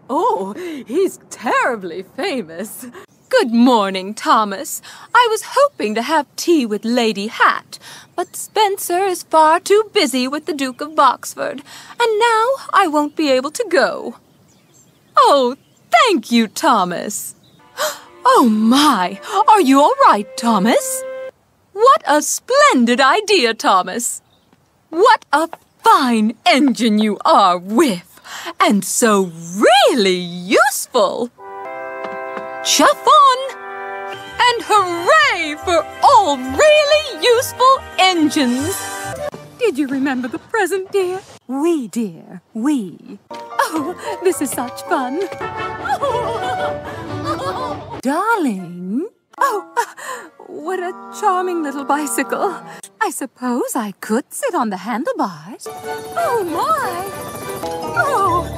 Oh, he's terribly famous. Good morning, Thomas. I was hoping to have tea with Lady Hat, but Spencer is far too busy with the Duke of Boxford, and now I won't be able to go. Oh, thank you, Thomas. Oh, my. Are you all right, Thomas? What a splendid idea, Thomas. What a fine engine you are, Whiff, and so really useful. Chuff on! And hooray for all really useful engines! Did you remember the present, dear? We, dear, we. Oh, this is such fun. Darling. Oh, what a charming little bicycle. I suppose I could sit on the handlebars. Oh, my. Oh.